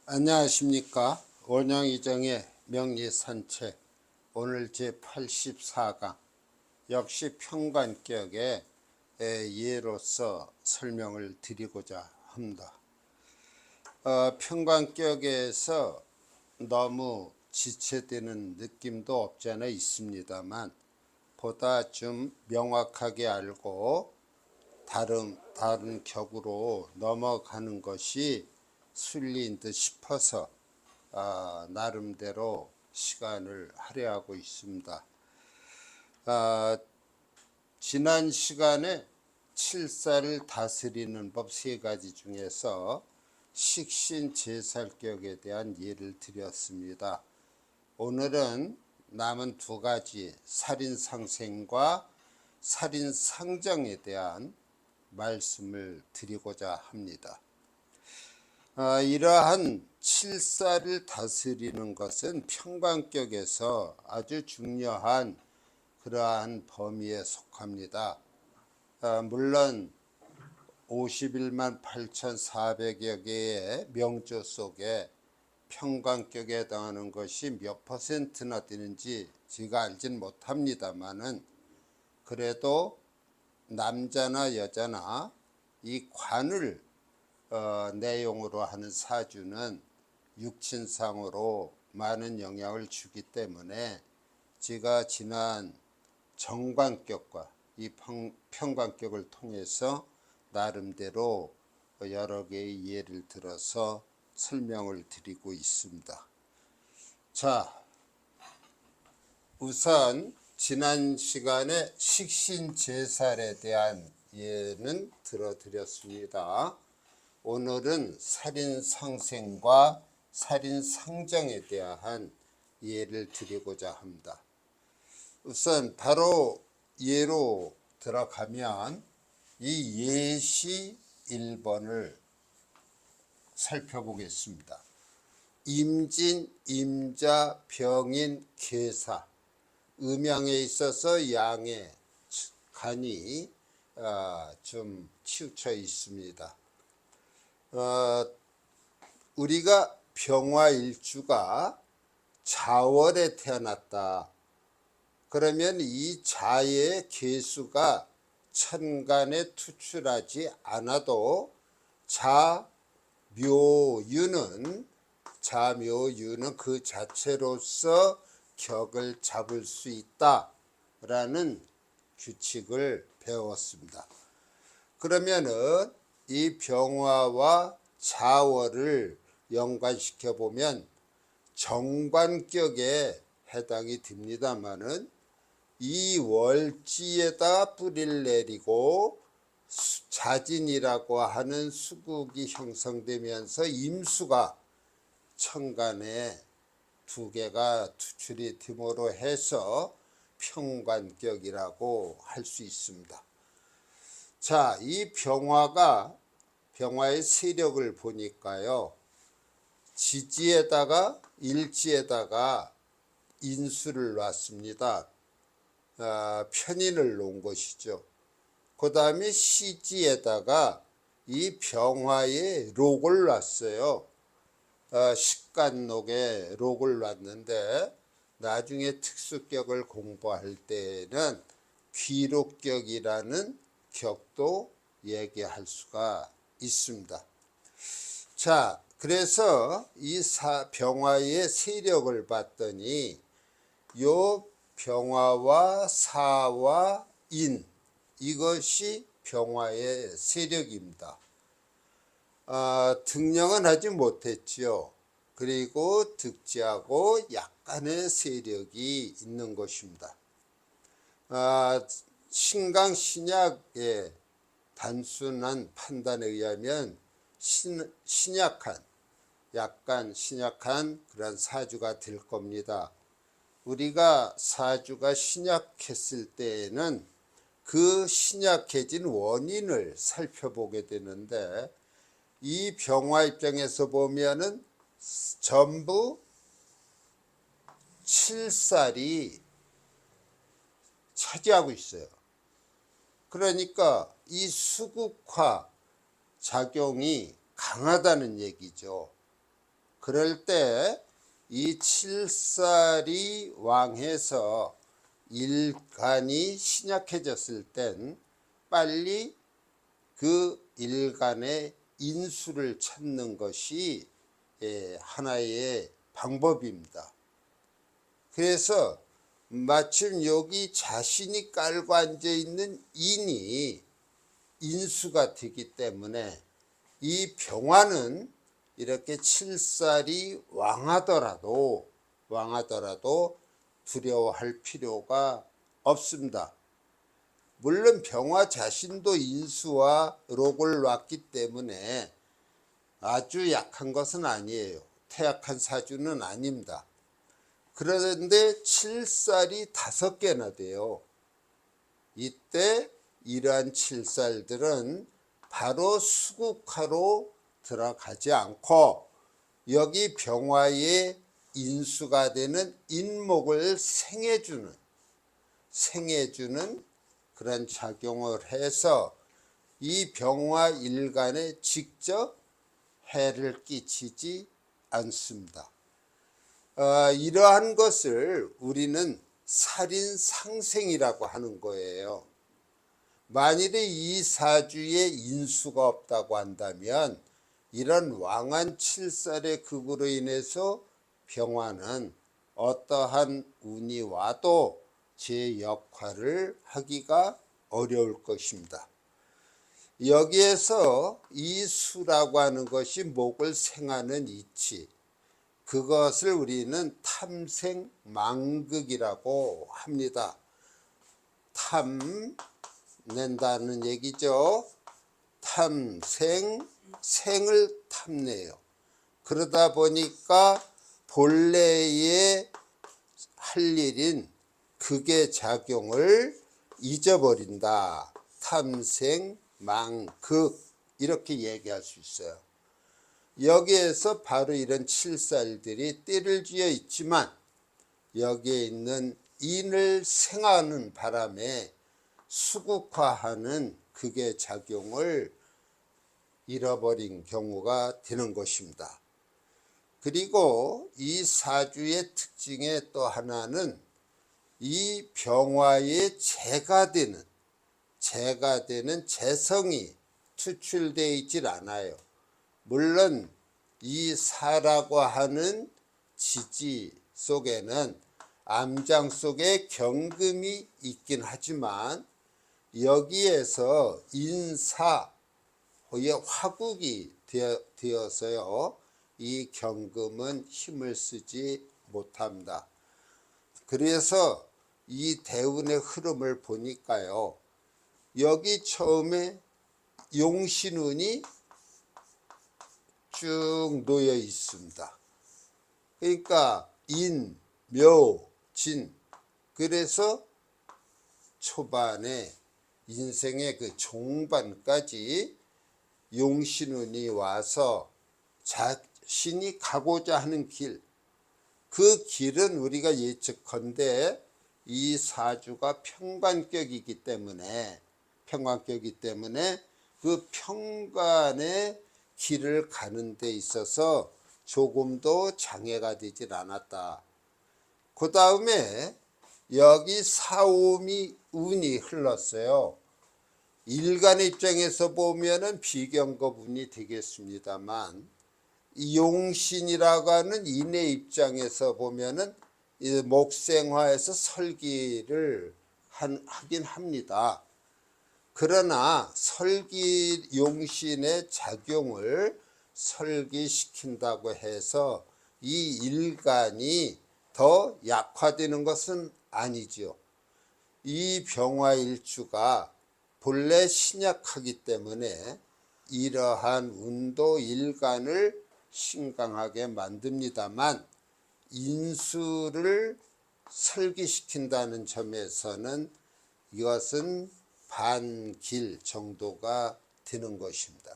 안녕하십니까. 원영이정의 명리산책 오늘 제84강 역시 평관격의 예로서 설명을 드리고자 합니다. 평관격에서 너무 지체되는 느낌도 없지 않아 있습니다만 보다 좀 명확하게 알고 다른 격으로 넘어가는 것이 순리인 듯 싶어서 나름대로 시간을 할애하고 있습니다. 지난 시간에 칠사를 다스리는 법 세 가지 중에서 식신제살격에 대한 예를 드렸습니다. 오늘은 남은 두 가지 살인상생과 살인상정에 대한 말씀을 드리고자 합니다. 이러한 칠사를 다스리는 것은 평관격에서 아주 중요한 그러한 범위에 속합니다. 물론 51만 8,400여 개의 명조 속에 평관격에 해당하는 것이 몇 퍼센트나 되는지 제가 알진 못합니다만은 그래도 남자나 여자나 이 관을 내용으로 하는 사주는 육친상으로 많은 영향을 주기 때문에 제가 지난 정관격과 이 평관격을 통해서 나름대로 여러 개의 예를 들어서 설명을 드리고 있습니다. 자, 우선 지난 시간에 식신제살에 대한 예는 들어드렸습니다. 오늘은 살인상생과 살인상정에 대한 예를 드리고자 합니다. 우선 바로 예로 들어가면 이 예시 1번을 살펴보겠습니다. 임진, 임자, 병인, 계사, 음양에 있어서 양의 간이 좀 치우쳐 있습니다. 우리가 병화일주가 자월에 태어났다. 그러면 이 자의 개수가 천간에 투출하지 않아도 자묘유는 그 자체로서 격을 잡을 수 있다라는 규칙을 배웠습니다. 그러면은 이 병화와 자월을 연관시켜 보면 정관격에 해당이 됩니다만은 이 월지에다 뿌리를 내리고 자진이라고 하는 수국이 형성되면서 임수가 천간에 두 개가 투출이 됨으로 해서 평관격이라고 할 수 있습니다. 자, 이 병화의 세력을 보니까요, 지지에다가 일지에다가 인수를 놨습니다. 편인을 놓은 것이죠. 그 다음에 시지에다가 이 병화에 록을 놨어요. 식간록에 록을 놨는데 나중에 특수격을 공부할 때는 귀록격이라는 격도 얘기할 수가 있습니다. 자, 그래서 이 병화의 세력을 봤더니 요 병화와 사와 인, 이것이 병화의 세력입니다. 등령은 하지 못했지요. 그리고 득지하고 약간의 세력이 있는 것입니다. 신강 신약의 단순한 판단에 의하면 약간 신약한 그런 사주가 될 겁니다. 우리가 사주가 신약했을 때에는 그 신약해진 원인을 살펴보게 되는데 이 병화 입장에서 보면은 전부 칠살이 차지하고 있어요. 그러니까 이 수국화 작용이 강하다는 얘기죠. 그럴 때 이 칠살이 왕해서 일간이 신약해졌을 땐 빨리 그 일간의 인수를 찾는 것이 하나의 방법입니다. 그래서 마침 여기 자신이 깔고 앉아 있는 인이 인수가 되기 때문에 이 병화는 이렇게 칠살이 왕하더라도 두려워할 필요가 없습니다. 물론 병화 자신도 인수와 록을 놨기 때문에 아주 약한 것은 아니에요. 태약한 사주는 아닙니다. 그런데 칠살이 5개나 돼요. 이때 이러한 칠살들은 바로 수국화로 들어가지 않고 여기 병화의 인수가 되는 인목을 생해주는 그런 작용을 해서 이 병화 일간에 직접 해를 끼치지 않습니다. 이러한 것을 우리는 살인상생이라고 하는 거예요. 만일에 이 사주에 인수가 없다고 한다면 이런 왕한 칠살의 극으로 인해서 병화는 어떠한 운이 와도 제 역할을 하기가 어려울 것입니다. 여기에서 이 수라고 하는 것이 목을 생하는 이치, 그것을 우리는 탐생망극이라고 합니다. 탐낸다는 얘기죠. 생을 탐내요. 그러다 보니까 본래의 할 일인 극의 작용을 잊어버린다. 탐생망극 이렇게 얘기할 수 있어요. 여기에서 바로 이런 칠살들이 띠를 쥐어 있지만 여기에 있는 인을 생하는 바람에 수국화하는 극의 작용을 잃어버린 경우가 되는 것입니다. 그리고 이 사주의 특징의 또 하나는 이 병화의 재가 되는 재성이 투출되어 있질 않아요. 물론 이 사라고 하는 지지 속에는 암장 속에 경금이 있긴 하지만 여기에서 인사의 화국이 되어서요 이 경금은 힘을 쓰지 못합니다. 그래서 이 대운의 흐름을 보니까요 여기 처음에 용신운이 쭉 놓여 있습니다. 그러니까 인, 묘, 진, 그래서 초반에 인생의 그 종반까지 용신운이 와서 자신이 가고자 하는 길, 그 길은 우리가 예측컨대 이 사주가 평관격이기 때문에 그 평관의 길을 가는 데 있어서 조금도 장애가 되질 않았다. 그 다음에 여기 사오미 운이 흘렀어요. 일간의 입장에서 보면은 비경겁 운이 되겠습니다만 이 용신이라고 하는 인의 입장에서 보면은 목생화에서 설기를 하긴 합니다. 그러나 설기 용신의 작용을 설기시킨다고 해서 이 일간이 더 약화되는 것은 아니죠. 이 병화일주가 본래 신약하기 때문에 이러한 운도 일간을 신강하게 만듭니다만 인수를 설기시킨다는 점에서는 이것은 반길 정도가 되는 것입니다.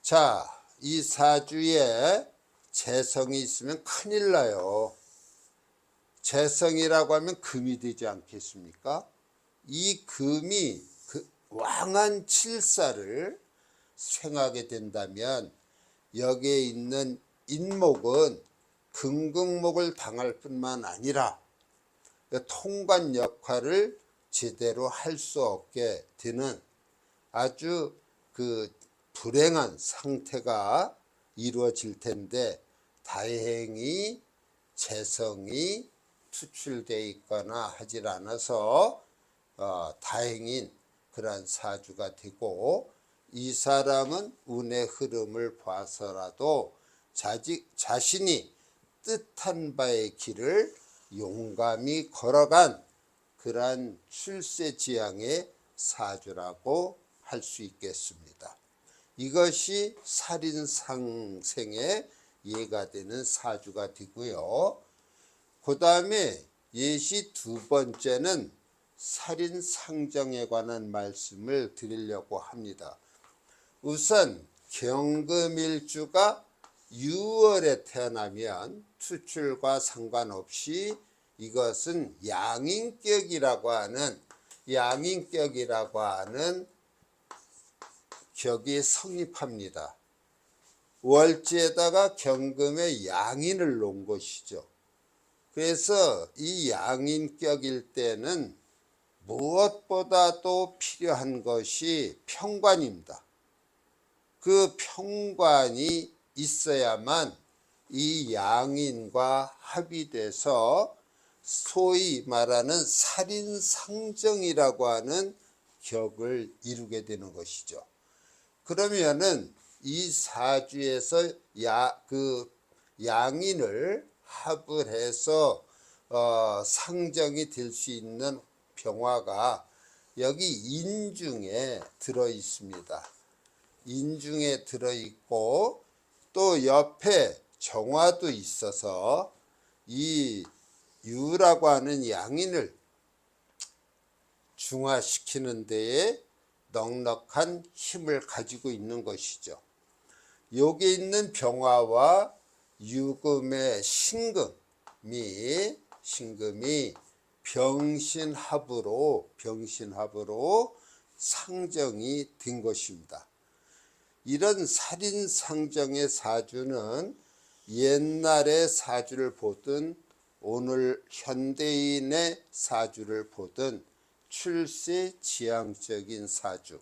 자, 이 사주에 재성이 있으면 큰일 나요. 재성이라고 하면 금이 되지 않겠습니까? 이 금이 그 왕한 칠살을 생하게 된다면 여기에 있는 인목은 금극목을 당할 뿐만 아니라 통관 역할을 제대로 할 수 없게 되는 아주 불행한 상태가 이루어질 텐데, 다행히 재성이 투출되어 있거나 하질 않아서 다행인 그러한 사주가 되고, 이 사람은 운의 흐름을 봐서라도 자신이 뜻한 바의 길을 용감히 걸어간 그러한 출세지향의 사주라고 할 수 있겠습니다. 이것이 살인상생의 예가 되는 사주가 되고요. 그 다음에 예시 두 번째는 살인상정에 관한 말씀을 드리려고 합니다. 우선 경금일주가 6월에 태어나면 투출과 상관없이 이것은 양인격이라고 하는 격이 성립합니다. 월지에다가 경금의 양인을 놓은 것이죠. 그래서 이 양인격일 때는 무엇보다도 필요한 것이 평관입니다. 그 평관이 있어야만 이 양인과 합의돼서 소위 말하는 살인상정이라고 하는 격을 이루게 되는 것이죠. 그러면은 이 사주에서 양인을 합을 해서 상정이 될 수 있는 병화가 여기 인중에 들어 있습니다. 인중에 들어 있고 또 옆에 정화도 있어서 이 유라고 하는 양인을 중화시키는 데에 넉넉한 힘을 가지고 있는 것이죠. 여기 있는 병화와 유금의 신금이 병신합으로 상정이 된 것입니다. 이런 살인상정의 사주는 옛날의 사주를 보든 오늘 현대인의 사주를 보든 출세지향적인 사주,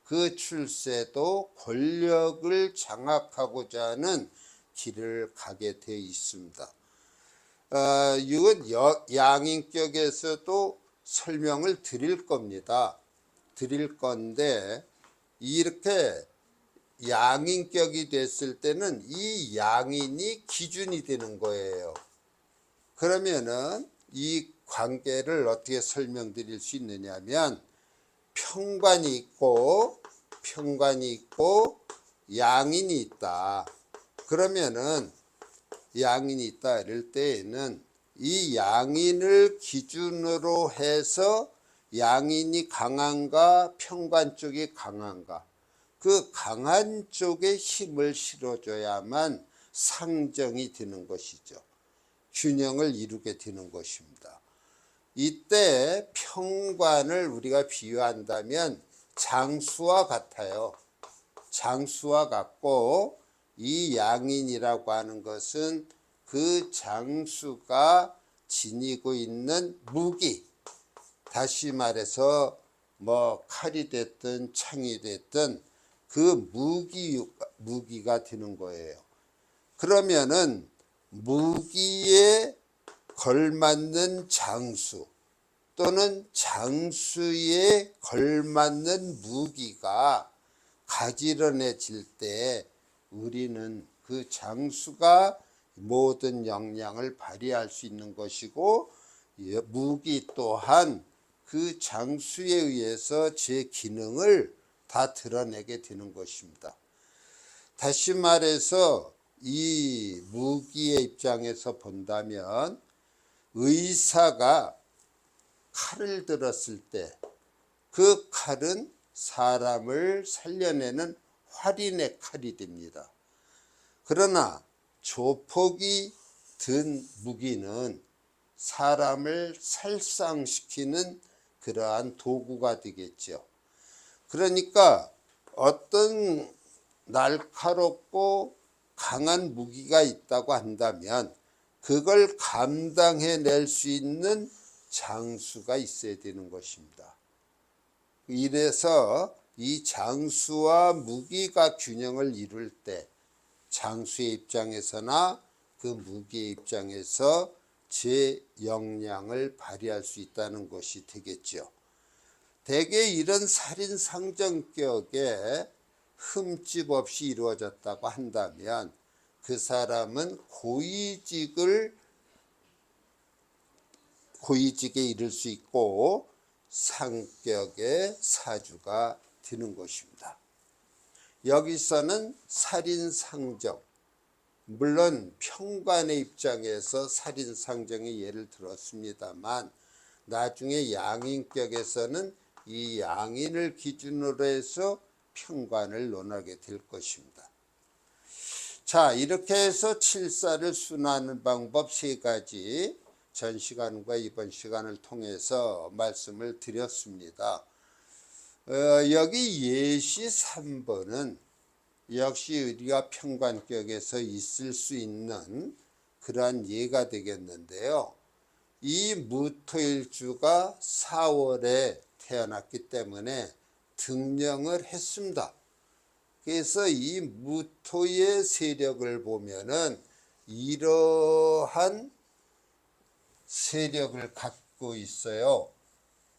그 출세도 권력을 장악하고자 하는 길을 가게 되어 있습니다. 이건 양인격에서도 설명을 드릴 건데, 이렇게 양인격이 됐을 때는 이 양인이 기준이 되는 거예요. 그러면은 이 관계를 어떻게 설명드릴 수 있느냐면, 평관이 있고 양인이 있다. 그러면은 양인이 있다 이럴 때에는 이 양인을 기준으로 해서 양인이 강한가 평관 쪽이 강한가, 그 강한 쪽에 힘을 실어줘야만 상정이 되는 것이죠. 균형을 이루게 되는 것입니다. 이때 평관을 우리가 비유한다면 장수와 같아요. 장수와 같고, 이 양인이라고 하는 것은 그 장수가 지니고 있는 무기, 다시 말해서 칼이 됐든 창이 됐든 그 무기가 되는 거예요. 그러면은 무기에 걸맞는 장수 또는 장수에 걸맞는 무기가 가지런해질 때 우리는 그 장수가 모든 역량을 발휘할 수 있는 것이고, 무기 또한 그 장수에 의해서 제 기능을 다 드러내게 되는 것입니다. 다시 말해서 이 무기의 입장에서 본다면, 의사가 칼을 들었을 때 그 칼은 사람을 살려내는 활인의 칼이 됩니다. 그러나 조폭이 든 무기는 사람을 살상시키는 그러한 도구가 되겠죠. 그러니까 어떤 날카롭고 강한 무기가 있다고 한다면 그걸 감당해낼 수 있는 장수가 있어야 되는 것입니다. 이래서 이 장수와 무기가 균형을 이룰 때 장수의 입장에서나 그 무기의 입장에서 제 역량을 발휘할 수 있다는 것이 되겠죠. 대개 이런 살인상정격에 흠집 없이 이루어졌다고 한다면 그 사람은 고위직에 이를 수 있고 상격의 사주가 되는 것입니다. 여기서는 살인상정, 물론 평관의 입장에서 살인상정의 예를 들었습니다만 나중에 양인격에서는 이 양인을 기준으로 해서 평관을 논하게 될 것입니다. 자, 이렇게 해서 칠사를 순화하는 방법 세 가지 전 시간과 이번 시간을 통해서 말씀을 드렸습니다. 여기 예시 3번은 역시 우리가 평관격에서 있을 수 있는 그러한 예가 되겠는데요. 이 무토일주가 4월에 태어났기 때문에 등령을 했습니다. 그래서 이 무토의 세력을 보면은 이러한 세력을 갖고 있어요.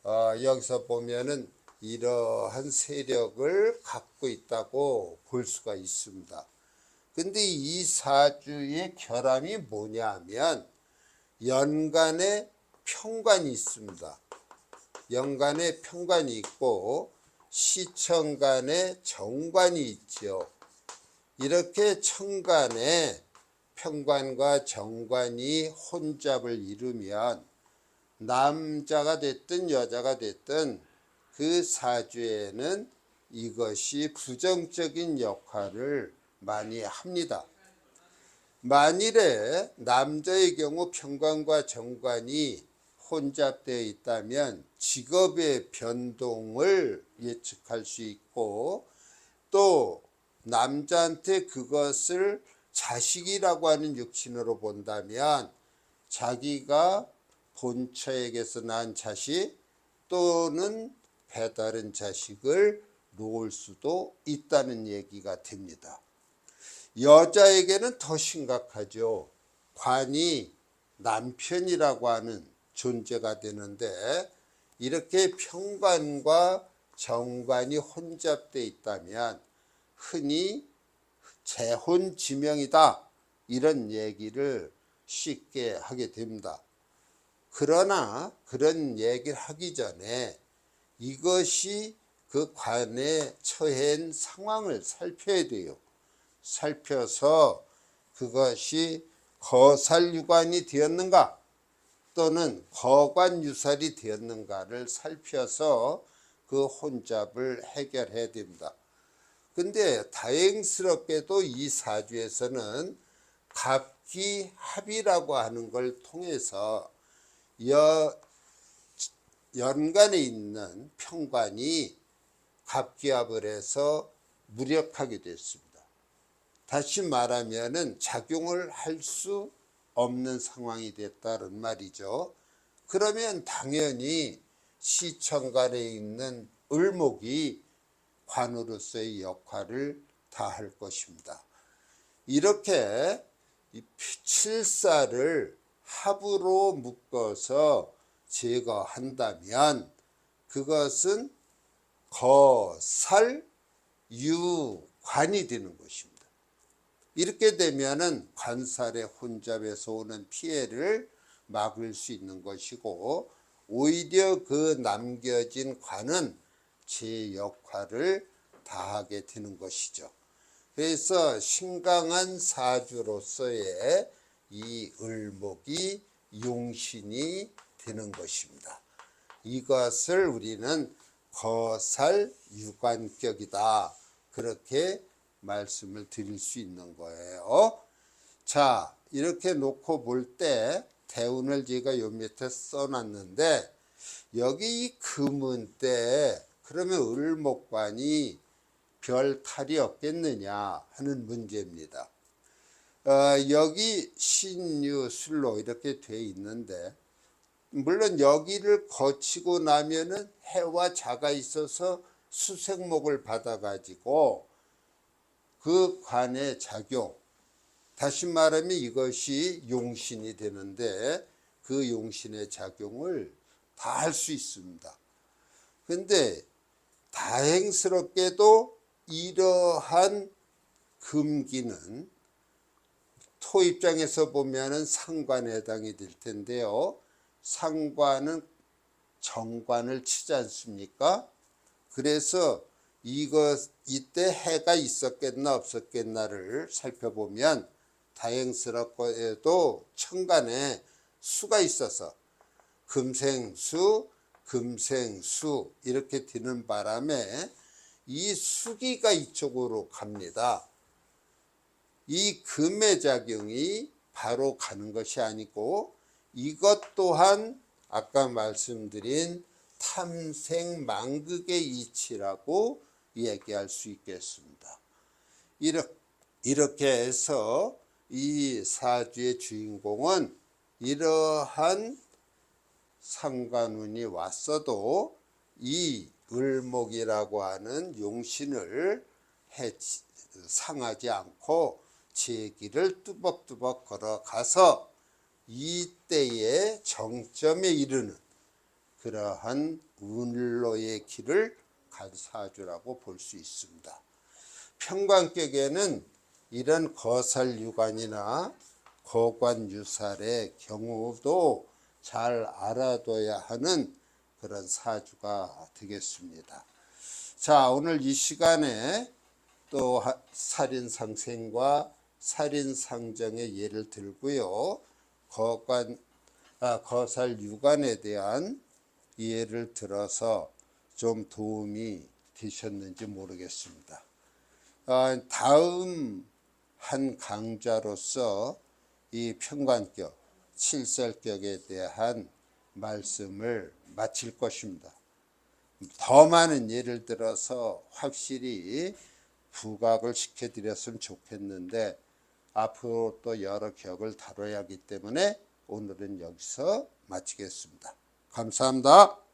여기서 보면은 이러한 세력을 갖고 있다고 볼 수가 있습니다. 근데 이 사주의 결함이 뭐냐면 연간에 평관이 있습니다. 연간에 평관이 있고 시청간에 정관이 있죠. 이렇게 청간에 평관과 정관이 혼잡을 이루면 남자가 됐든 여자가 됐든 그 사주에는 이것이 부정적인 역할을 많이 합니다. 만일에 남자의 경우 평관과 정관이 혼잡되어 있다면 직업의 변동을 예측할 수 있고 또 남자한테 그것을 자식이라고 하는 육친으로 본다면 자기가 본처에게서 낳은 자식 또는 배다른 자식을 놓을 수도 있다는 얘기가 됩니다. 여자에게는 더 심각하죠. 관이 남편이라고 하는 존재가 되는데 이렇게 평관과 정관이 혼잡되어 있다면 흔히 재혼지명이다 이런 얘기를 쉽게 하게 됩니다. 그러나 그런 얘기를 하기 전에 이것이 그 관에 처한 상황을 살펴야 돼요. 살펴서 그것이 거살유관이 되었는가 또는 거관유살이 되었는가를 살펴서 그 혼잡을 해결해야 됩니다. 근데 다행스럽게도 이 사주에서는 갑기합이라고 하는 걸 통해서 연간에 있는 평관이 갑기합을 해서 무력하게 됐습니다. 다시 말하면은 작용을 할 수 없는 상황이 됐다는 말이죠. 그러면 당연히 시청간에 있는 을목이 관으로서의 역할을 다할 것입니다. 이렇게 칠사를 합으로 묶어서 제거한다면 그것은 거살유관이 되는 것입니다. 이렇게 되면은 관살의 혼잡에서 오는 피해를 막을 수 있는 것이고 오히려 그 남겨진 관은 제 역할을 다하게 되는 것이죠. 그래서 신강한 사주로서의 이 을목이 용신이 되는 것입니다. 이것을 우리는 거살유관격이다 그렇게 말씀을 드릴 수 있는 거예요. 자, 이렇게 놓고 볼 때 대운을 제가 요 밑에 써놨는데 여기 이 금은 때 그러면 을목관이 별 탈이 없겠느냐 하는 문제입니다. 여기 신유술로 이렇게 돼 있는데, 물론 여기를 거치고 나면은 해와 자가 있어서 수색목을 받아가지고 그 관의 작용, 다시 말하면 이것이 용신이 되는데 그 용신의 작용을 다 할 수 있습니다. 근데 다행스럽게도 이러한 금기는 토 입장에서 보면은 상관에 해당이 될 텐데요. 상관은 정관을 치지 않습니까? 그래서 이때 해가 있었겠나 없었겠나를 살펴보면 다행스럽게도 천간에 수가 있어서 금생수, 금생수 이렇게 되는 바람에 이 수기가 이쪽으로 갑니다. 이 금의 작용이 바로 가는 것이 아니고 이것 또한 아까 말씀드린 탐생망극의 이치라고 얘기할 수 있겠습니다. 이렇게 해서 이 사주의 주인공은 이러한 상관운이 왔어도 이 을목이라고 하는 용신을 상하지 않고 제 길을 뚜벅뚜벅 걸어가서 이때의 정점에 이르는 그러한 운로의 길을 간 사주라고 볼 수 있습니다. 평관격에는 이런 거살유관이나 거관유살의 경우도 잘 알아둬야 하는 그런 사주가 되겠습니다. 자, 오늘 이 시간에 또 살인상생과 살인상정의 예를 들고요. 거살유관에 대한 예를 들어서 좀 도움이 되셨는지 모르겠습니다. 다음 한 강좌로서 이 평관격, 칠살격에 대한 말씀을 마칠 것입니다. 더 많은 예를 들어서 확실히 부각을 시켜드렸으면 좋겠는데 앞으로 또 여러 격을 다뤄야 하기 때문에 오늘은 여기서 마치겠습니다. 감사합니다.